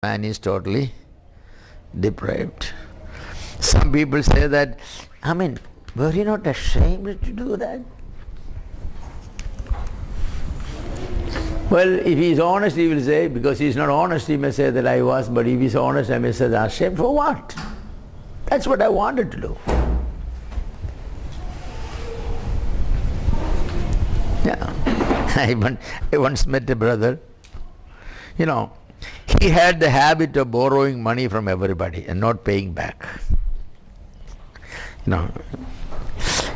man is totally depraved. Some people say that, were you not ashamed to do that? Well, if he is honest, he will say, because he is not honest, he may say that I was, but if he is honest, I may say, ashamed for what? That's what I wanted to do. Yeah. I once met a brother, he had the habit of borrowing money from everybody and not paying back.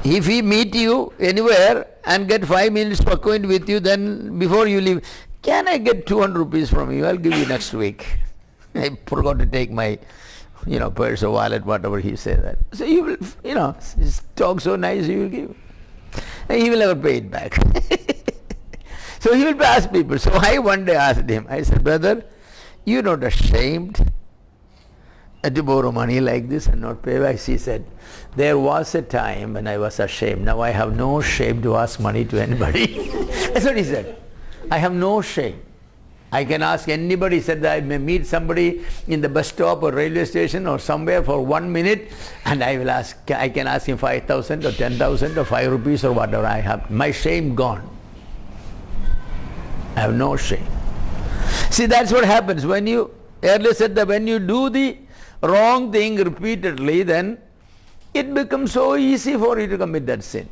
If he meet you anywhere and get 5 minutes to acquaint with you, then before you leave, can I get 200 rupees from you? I'll give you next week. I forgot to take my, purse or wallet, whatever he said that. So he will, talk so nice, he will give. And he will never pay it back. So he will ask people. So I one day asked him, I said, brother, you're not ashamed to borrow money like this and not pay back? He said, there was a time when I was ashamed. Now I have no shame to ask money to anybody. That's what he said. I have no shame. I can ask anybody. He said that I may meet somebody in the bus stop or railway station or somewhere for 1 minute, and I can ask him 5,000 or 10,000 or 5 rupees or whatever I have. My shame gone. I have no shame. See, that's what happens when you earlier said that when you do the wrong thing repeatedly, then it becomes so easy for you to commit that sin.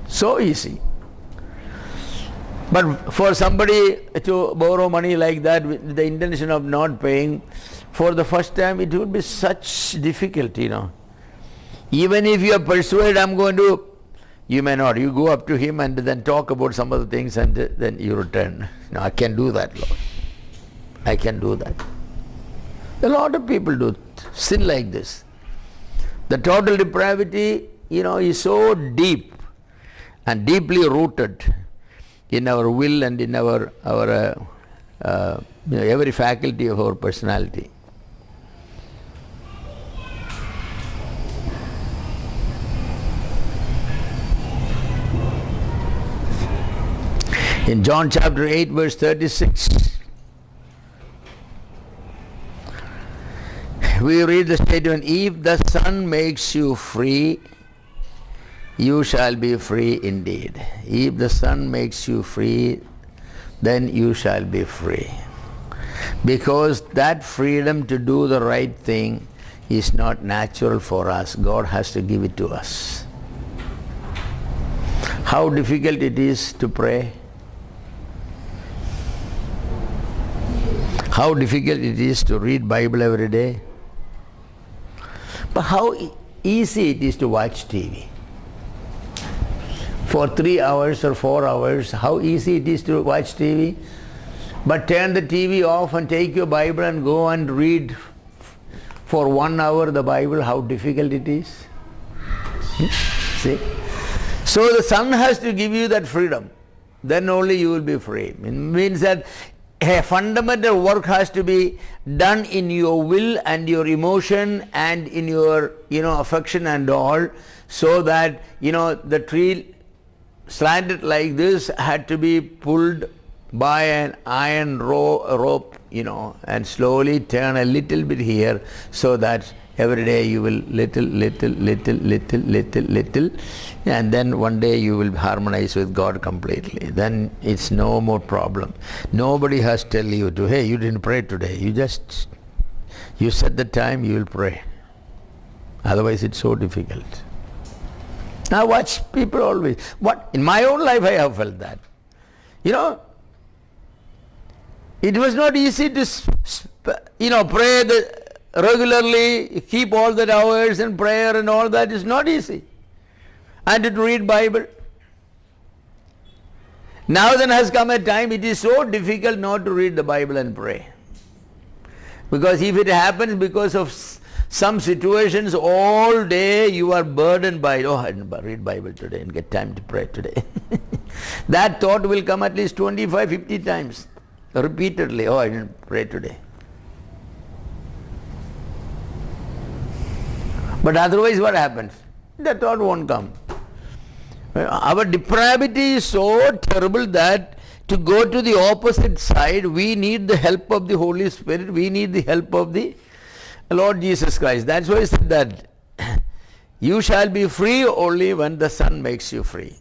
So easy. But for somebody to borrow money like that with the intention of not paying, for the first time it would be such difficulty, Even if you are persuaded, I'm going to, you may not. You go up to him and then talk about some other things and then you return. No, I can do that, Lord. I can do that. A lot of people do sin like this. The total depravity, is so deep and deeply rooted in our will and in our every faculty of our personality. In John chapter 8 verse 36, we read the statement, if the Son makes you free, you shall be free indeed. If the Son makes you free, then you shall be free. Because that freedom to do the right thing is not natural for us. God has to give it to us. How difficult it is to pray. How difficult it is to read Bible every day. But how easy it is to watch TV. For 3 hours or 4 hours, how easy it is to watch TV. But turn the TV off and take your Bible and go and read for 1 hour the Bible, how difficult it is. See? So the Son has to give you that freedom. Then only you will be free. It means that a fundamental work has to be done in your will and your emotion and in your affection and all, so that the tree slanted like this had to be pulled by an iron rope, and slowly turn a little bit here, so that every day you will little, and then one day you will harmonize with God completely. Then it's no more problem. Nobody has to tell you to, hey, you didn't pray today. You set the time, you will pray. Otherwise it's so difficult. Now watch people always. In my own life I have felt that. It was not easy to, pray regularly, keep all the hours and prayer and all that is not easy. And to read Bible. Now then has come a time it is so difficult not to read the Bible and pray. Because if it happens because of some situations, all day you are burdened by, I didn't read Bible today and get time to pray today. That thought will come at least 25, 50 times repeatedly. I didn't pray today. But otherwise what happens? That thought won't come. Our depravity is so terrible that to go to the opposite side, we need the help of the Holy Spirit. We need the help of the Lord Jesus Christ. That's why he said that you shall be free only when the Son makes you free.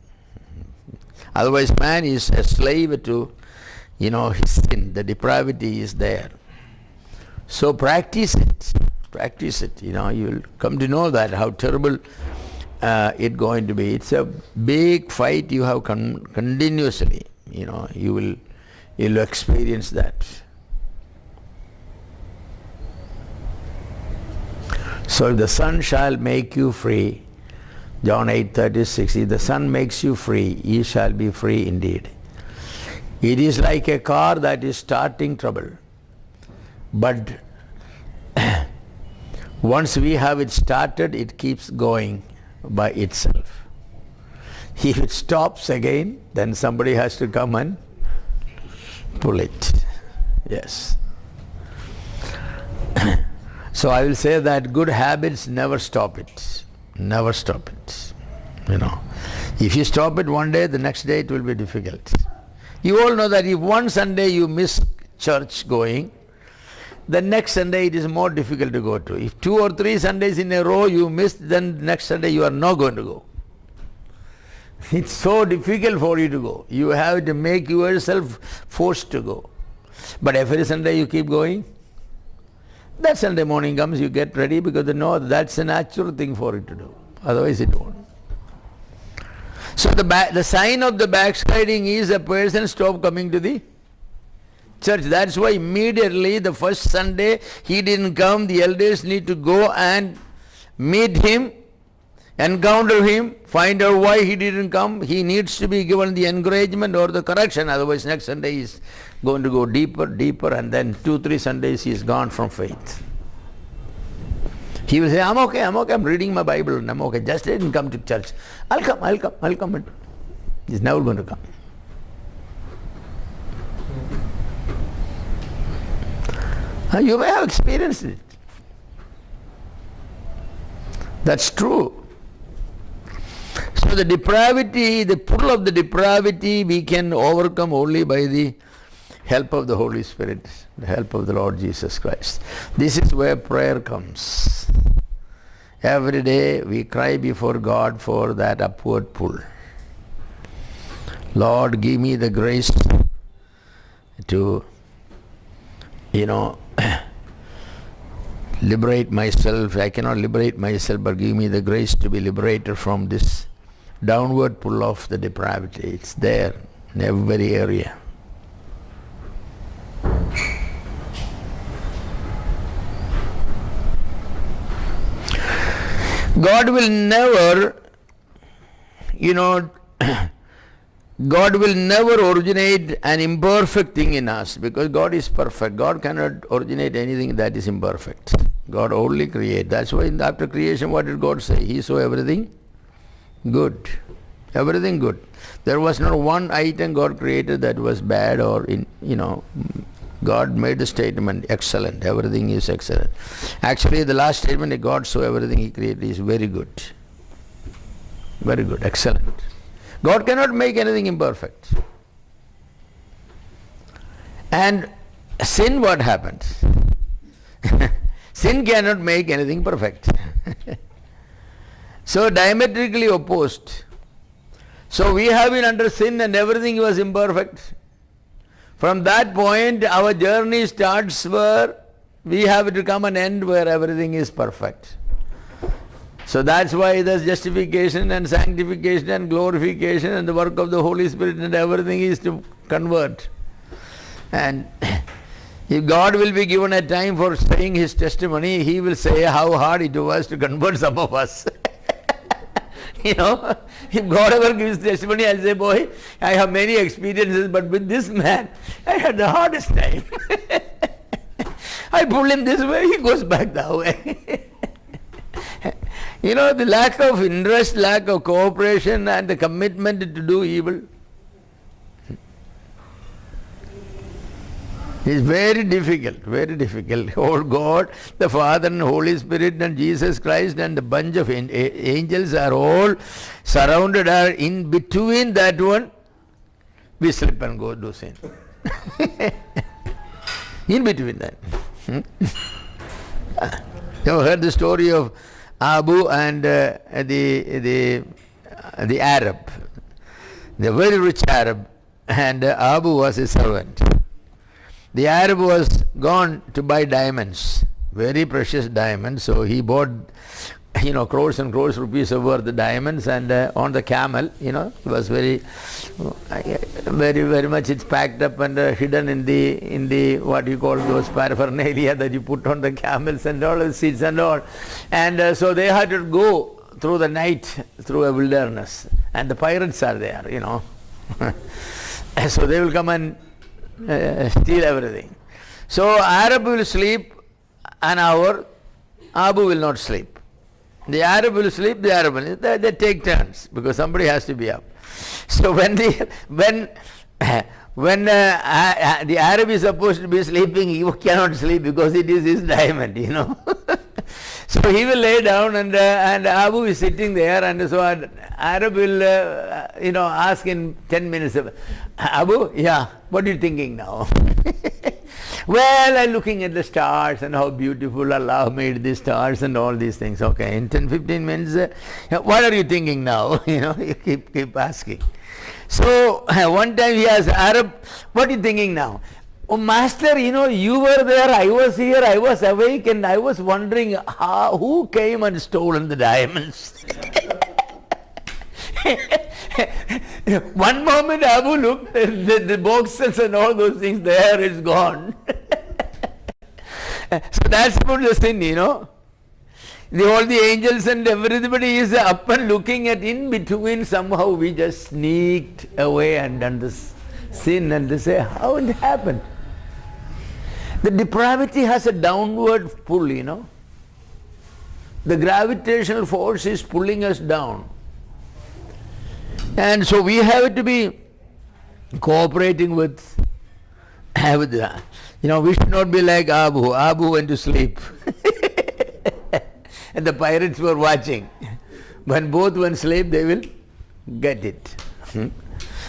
Otherwise, man is a slave to, his sin. The depravity is there. So practice it. Practice it. You will come to know that how terrible it's going to be. It's a big fight you have continuously. You'll experience that. So if the Son shall make you free, John 8:36, if the Son makes you free, ye shall be free indeed. It is like a car that is starting trouble. But once we have it started, it keeps going by itself. If it stops again, then somebody has to come and pull it. Yes. So I will say that good habits never stop it. Never stop it. If you stop it one day, the next day it will be difficult. You all know that if one Sunday you miss church going, the next Sunday it is more difficult to go to. If 2 or 3 Sundays in a row you miss, then next Sunday you are not going to go. It's so difficult for you to go. You have to make yourself forced to go. But every Sunday you keep going. That Sunday morning comes, you get ready because you know that's a natural thing for it to do. Otherwise it won't. So the sign of the backsliding is a person stop coming to the church. That's why immediately the first Sunday he didn't come. The elders need to go and meet him, encounter him, find out why he didn't come. He needs to be given the encouragement or the correction. Otherwise next Sunday he is going to go deeper, and then 2-3 Sundays he is gone from faith. He will say, I'm okay, I'm reading my Bible and I'm okay. Just didn't come to church. I'll come. He's never going to come. You may have experienced it. That's true. So the depravity, the pull of the depravity, we can overcome only by the help of the Holy Spirit, the help of the Lord Jesus Christ. This is where prayer comes. Every day we cry before God for that upward pull. Lord, give me the grace to, liberate myself. I cannot liberate myself, but give me the grace to be liberated from this downward pull of the depravity. It's there in every area. God will never, God will never originate an imperfect thing in us because God is perfect. God cannot originate anything that is imperfect. God only creates. That's why after creation, what did God say? He saw everything good. Everything good. There was not one item God created that was bad or, God made the statement excellent. Everything is excellent. Actually, the last statement that God saw everything He created is very good. Very good, excellent. God cannot make anything imperfect. And sin, what happens? Sin cannot make anything perfect. So diametrically opposed. So we have been under sin and everything was imperfect. From that point, our journey starts where we have to come an end where everything is perfect. So that's why there's justification and sanctification and glorification and the work of the Holy Spirit and everything is to convert. And if God will be given a time for saying His testimony, He will say how hard it was to convert some of us. If God ever gives testimony, I'll say, boy, I have many experiences, but with this man, I had the hardest time. I pull him this way, he goes back that way. The lack of interest, lack of cooperation and the commitment to do evil is very difficult, very difficult. Oh God, the Father and Holy Spirit and Jesus Christ and the bunch of angels are all surrounded, are in between that one we slip and go do sin. In between that. You ever heard the story of Abu and the Arab? The very rich Arab, and Abu was his servant. The Arab was gone to buy diamonds, very precious diamonds, so he bought crores and crores rupees worth of diamonds, and on the camel, it was very much it's packed up and hidden in the what you call those paraphernalia that you put on the camels and all the seats and all, and so they had to go through the night through a wilderness, and the pirates are there, so they will come and steal everything. So Arab will sleep an hour, Abu will not sleep. The Arab will sleep, the Arab will. They take turns because somebody has to be up. So when the Arab is supposed to be sleeping, he cannot sleep because it is his diamond, So he will lay down, and Abu is sitting there, and so Arab will ask in 10 minutes, Abu, yeah, what are you thinking now? Well, I'm looking at the stars and how beautiful Allah made the stars and all these things. Okay, in 10-15 minutes, what are you thinking now? You keep asking. So one time he asked Arab, what are you thinking now? Oh, Master, you were there, I was here, I was awake, and I was wondering who came and stolen the diamonds. One moment Abu looked, the boxes and all those things, there it's gone. So that's about the sin, All the angels and everybody is up and looking at, in between somehow we just sneaked away and done this sin, and they say, how it happened? The depravity has a downward pull, The gravitational force is pulling us down. And so we have to be cooperating with that. We should not be like Abu. Abu went to sleep. And the pirates were watching. When both went to sleep, they will get it.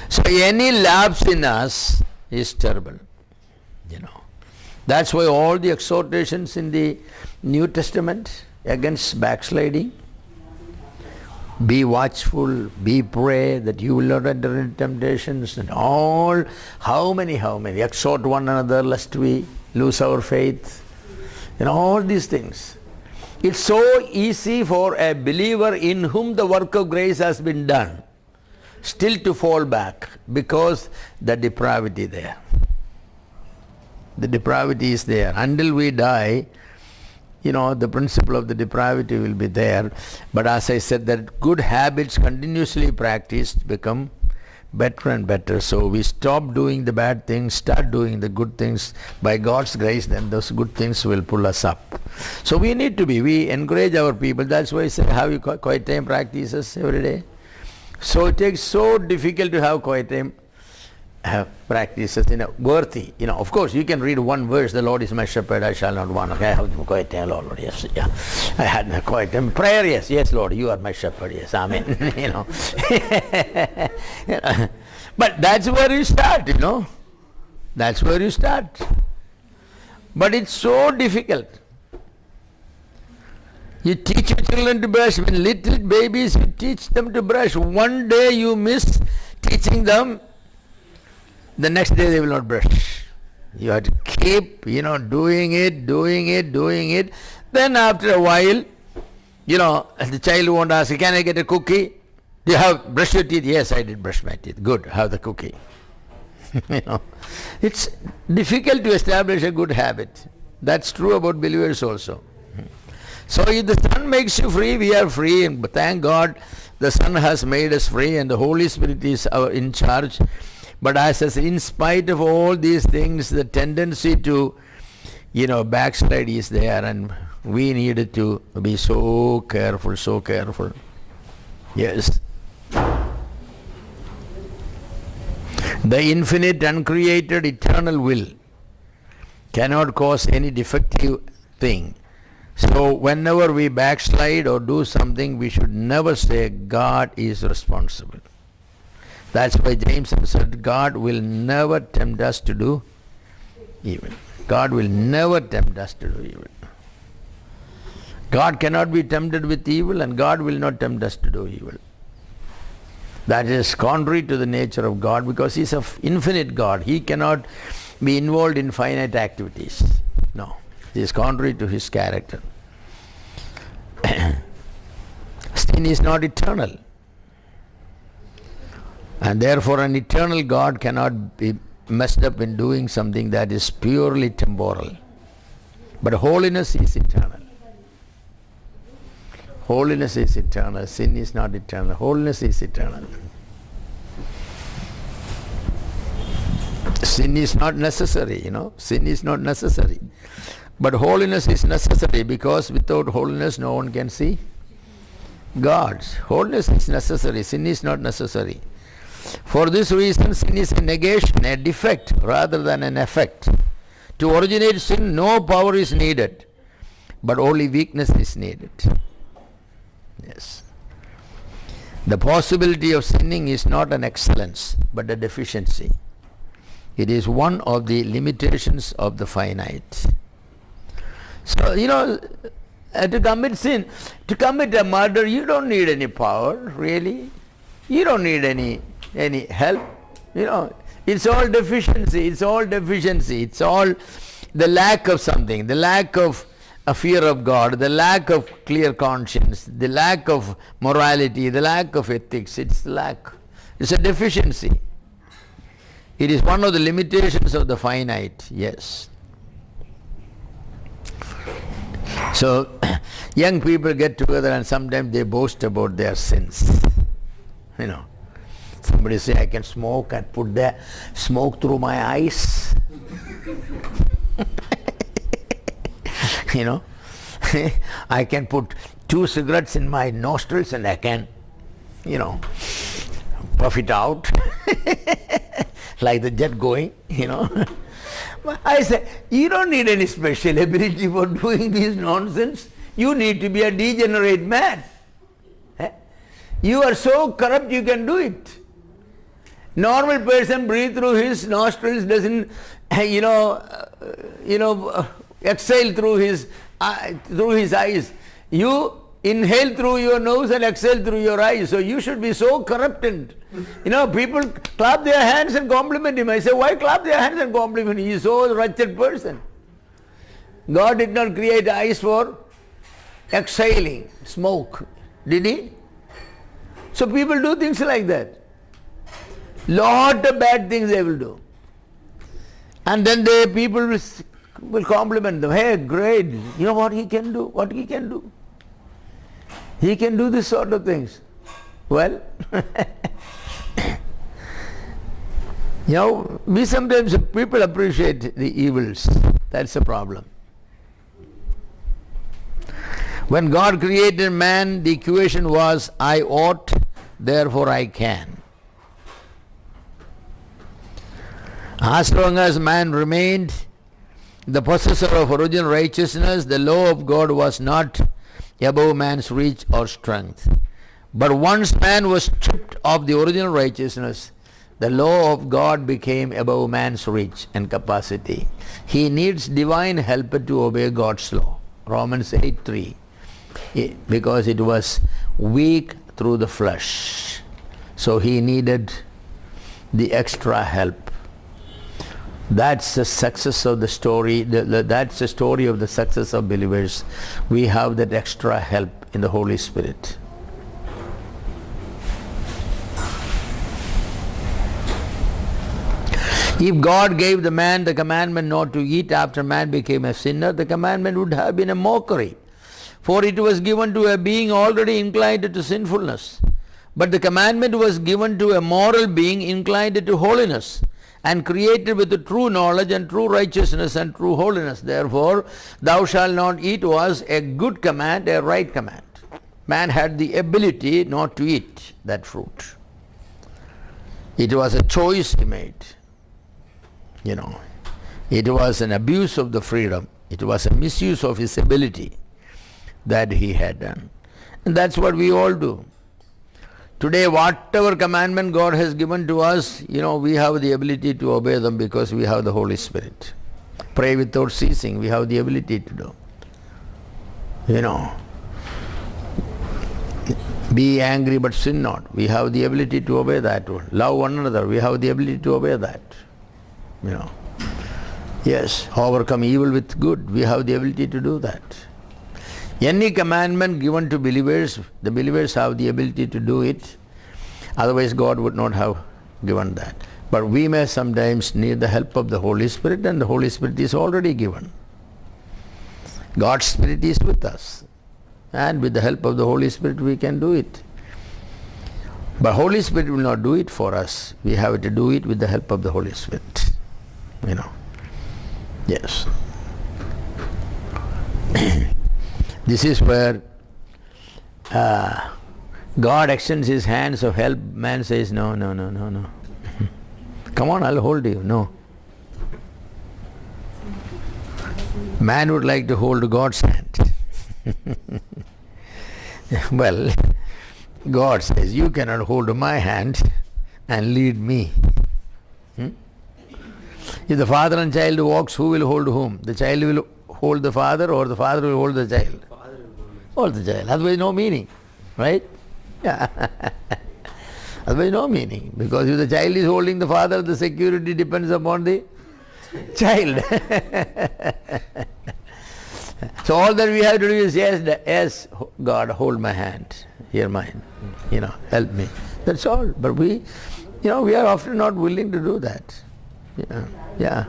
So any lapse in us is terrible. That's why all the exhortations in the New Testament against backsliding, be watchful, be pray that you will not enter into temptations, and all, how many, exhort one another lest we lose our faith, all these things. It's so easy for a believer in whom the work of grace has been done still to fall back because the depravity there. The depravity is there. Until we die, the principle of the depravity will be there. But as I said, that good habits continuously practiced become better and better. So we stop doing the bad things, start doing the good things. By God's grace, then those good things will pull us up. So we encourage our people. That's why I say, have you quiet time practices every day? So it takes so difficult to have quiet time practices, worthy. Of course, you can read one verse, the Lord is my shepherd, I shall not want. Okay, I have quiet time, Lord, yes, yeah. I had my quiet time. Prayer, yes, Lord, you are my shepherd, yes, amen. But that's where you start, That's where you start. But it's so difficult. You teach your children to brush. When little babies, you teach them to brush. One day you miss teaching them, the next day they will not brush. You have to keep, doing it. Then after a while, the child won't ask, can I get a cookie? Do you have brush your teeth? Yes, I did brush my teeth. Good, have the cookie. It's difficult to establish a good habit. That's true about believers also. So if the Son makes you free, we are free. And thank God the Son has made us free and the Holy Spirit is in charge. But as in spite of all these things, the tendency to, backslide is there, and we needed to be so careful. Yes. The infinite, uncreated, eternal will cannot cause any defective thing. So whenever we backslide or do something, we should never say God is responsible. That's why James said, God will never tempt us to do evil. God will never tempt us to do evil. God cannot be tempted with evil, and God will not tempt us to do evil. That is contrary to the nature of God, because He is an infinite God. He cannot be involved in finite activities. No. It is contrary to His character. Sin is not eternal. And therefore an eternal God cannot be messed up in doing something that is purely temporal. But holiness is eternal. Holiness is eternal. Sin is not eternal. Holiness is eternal. Sin is not necessary, Sin is not necessary. But holiness is necessary, because without holiness no one can see God. Holiness is necessary. Sin is not necessary. For this reason, sin is a negation, a defect rather than an effect. To originate sin, no power is needed, but only weakness is needed. Yes. The possibility of sinning is not an excellence, but a deficiency. It is one of the limitations of the finite. So, to commit sin, to commit a murder, you don't need any power, really. You don't need any help. It's all deficiency. It's all deficiency. It's all the lack of something, the lack of a fear of God, the lack of clear conscience, the lack of morality, the lack of ethics. It's lack. It's a deficiency. It is one of the limitations of the finite, yes. So, young people get together and sometimes they boast about their sins. Somebody say, I can smoke and put the smoke through my eyes. I can put 2 cigarettes in my nostrils and I can, puff it out like the jet going, I say, you don't need any special ability for doing this nonsense. You need to be a degenerate man. You are so corrupt you can do it. Normal person breathe through his nostrils, doesn't, exhale through his eyes. You inhale through your nose and exhale through your eyes. So you should be so corrupted. People clap their hands and compliment him. I say, why clap their hands and compliment him? He is so wretched person. God did not create eyes for exhaling smoke, did He? So people do things like that. Lot of bad things they will do. And then people will compliment them. Hey, great. You know what he can do? What he can do? He can do this sort of things. Well, we sometimes, people appreciate the evils. That's the problem. When God created man, the equation was, I ought, therefore I can. As long as man remained the possessor of original righteousness, the law of God was not above man's reach or strength. But once man was stripped of the original righteousness, the law of God became above man's reach and capacity. He needs divine help to obey God's law. Romans 8:3. Because it was weak through the flesh. So he needed the extra help. That's the success of the story. That's the story of the success of believers. We have that extra help in the Holy Spirit. If God gave the man the commandment not to eat after man became a sinner, the commandment would have been a mockery. For it was given to a being already inclined to sinfulness. But the commandment was given to a moral being inclined to holiness, and created with the true knowledge and true righteousness and true holiness. Therefore, thou shalt not eat was a good command, a right command. Man had the ability not to eat that fruit. It was a choice he made. It was an abuse of the freedom. It was a misuse of his ability that he had done. And that's what we all do. Today, whatever commandment God has given to us, we have the ability to obey them because we have the Holy Spirit. Pray without ceasing, we have the ability to do. Be angry but sin not. We have the ability to obey that one. Love one another. We have the ability to obey that. Yes, overcome evil with good. We have the ability to do that. Any commandment given to believers, the believers have the ability to do it. Otherwise God would not have given that. But we may sometimes need the help of the Holy Spirit, and the Holy Spirit is already given. God's Spirit is with us. And with the help of the Holy Spirit we can do it. But Holy Spirit will not do it for us. We have to do it with the help of the Holy Spirit. Yes. This is where God extends His hands of help. Man says, no. Come on, I'll hold you. No. Man would like to hold God's hand. Well, God says, you cannot hold my hand and lead me. If the father and child walks, who will hold whom? The child will hold the father, or the father will hold the child? Hold the child. Otherwise no meaning. Right? Yeah. Otherwise no meaning. Because if the child is holding the father, the security depends upon the child. So all that we have to do is, yes, God, hold my hand, here mine, help me. That's all. But we are often not willing to do that. Yeah.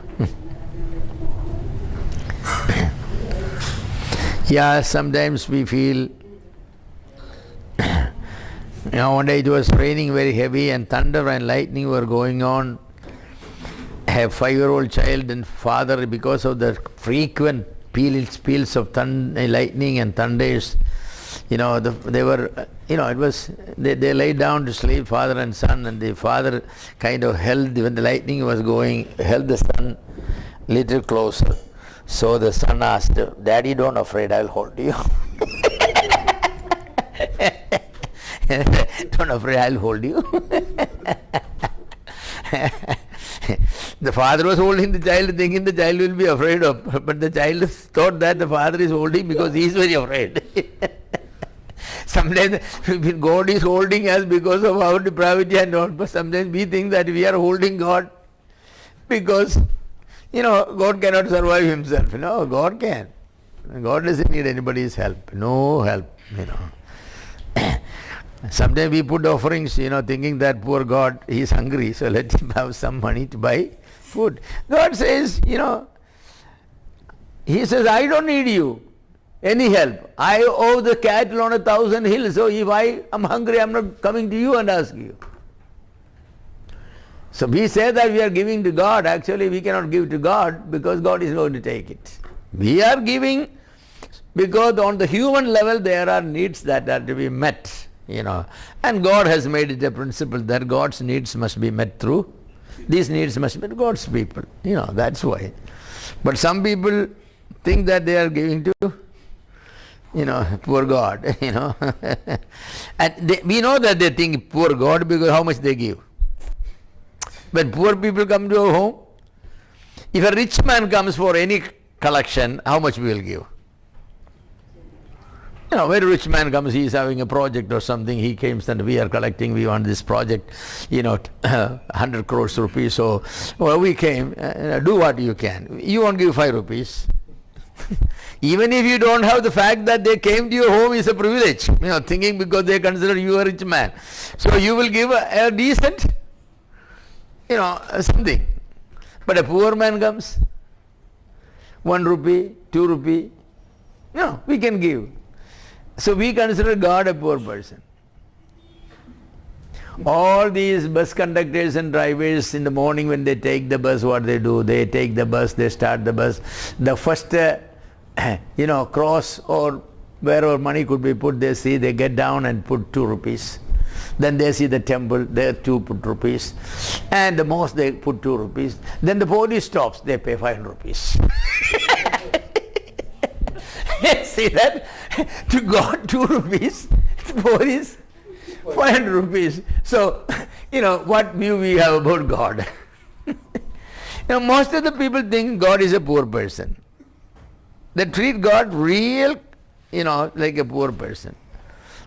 Yeah, sometimes we feel, one day it was raining very heavy and thunder and lightning were going on. A 5-year-old child and father, because of the frequent peals of lightning and thunders, they were, it was, they lay down to sleep, father and son, and the father kind of held, when the lightning was going, held the son little closer. So the son asked, Daddy, don't afraid, I'll hold you. Don't afraid, I'll hold you. The father was holding the child, thinking the child will be afraid of, but the child thought that the father is holding because he is very afraid. Sometimes God is holding us because of our depravity and not, but sometimes we think that we are holding God because, God cannot survive himself. No, God can. God doesn't need anybody's help. No help, Sometimes we put offerings, thinking that poor God, he is hungry, so let him have some money to buy food. God says, He says, I don't need you any help. I owe the cattle on 1,000 hills, so if I am hungry, I am not coming to you and ask you. So we say that we are giving to God. Actually, we cannot give to God because God is going to take it. We are giving because on the human level there are needs that are to be met. And God has made it a principle that God's needs must be met through, these needs must be met God's people. That's why. But some people think that they are giving to, poor God, And we know that they think poor God because how much they give. When poor people come to our home, if a rich man comes for any collection, how much we will give? When a rich man comes, he is having a project or something, he comes and we are collecting, we want this project, 100 crores rupees, so we came, do what you can. You won't give 5 rupees. Even if you don't have, the fact that they came to your home is a privilege, thinking because they consider you a rich man. So you will give a decent, something. But a poor man comes, 1 rupee, 2 rupee, we can give. So we consider God a poor person. All these bus conductors and drivers in the morning when they take the bus, what they do? They take the bus, they start the bus. The first, cross or wherever money could be put, they see, they get down and put 2 rupees. Then they see the temple, there 2 rupees. And the mosque, they put 2 rupees. Then the police stops, they pay 5 rupees. See that? To God 2 rupees, the police 500 rupees. So, what view we have about God? Most of the people think God is a poor person. They treat God real, like a poor person.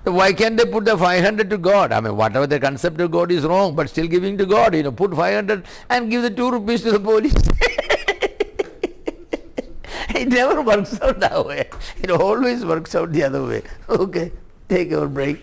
So why can't they put the 500 to God? I mean, whatever the concept of God is wrong, but still giving to God. Put 500 and give the 2 rupees to the police. It never works out that way. It always works out the other way. Okay, take our break.